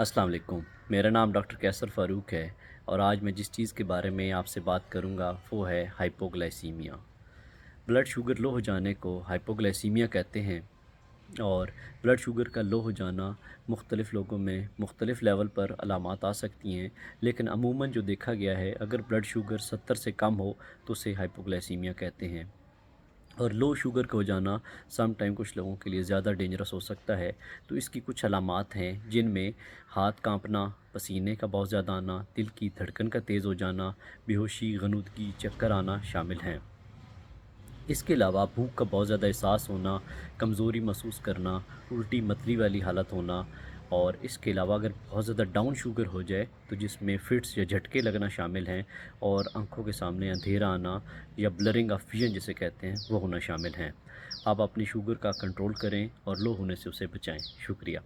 अस्सलाम वालेकुम। मेरा नाम डॉक्टर कैसर फ़ारूक है और आज मैं जिस चीज़ के बारे में आपसे बात करूँगा वो है हाइपोग्लाइसीमिया। ब्लड शुगर लो हो जाने को हाइपोग्लाइसीमिया कहते हैं और ब्लड शुगर का लो हो जाना मुख्तलिफ़ लोगों में मुख्तलिफ़ लेवल पर अलामात आ सकती हैं, लेकिन अमूमन जो देखा गया है अगर ब्लड शुगर 70 से कम हो तो उसे हाइपोग्लाइसीमिया कहते हैं। और लो शुगर का हो जाना सम टाइम कुछ लोगों के लिए ज़्यादा डेंजरस हो सकता है। तो इसकी कुछ अलामात हैं जिनमें हाथ काँपना, पसीने का बहुत ज़्यादा आना, दिल की धड़कन का तेज़ हो जाना, बेहोशी, ग़नूदगी, चक्कर आना शामिल हैं। इसके अलावा भूख का बहुत ज़्यादा एहसास होना, कमज़ोरी महसूस करना, उल्टी मतली वाली हालत होना और इसके अलावा अगर बहुत ज़्यादा डाउन शुगर हो जाए तो जिसमें फिट्स या झटके लगना शामिल हैं और आँखों के सामने अंधेरा आना या ब्लरिंग ऑफ विज़न जिसे कहते हैं वो होना शामिल हैं। आप अपनी शुगर का कंट्रोल करें और लो होने से उसे बचाएँ। शुक्रिया।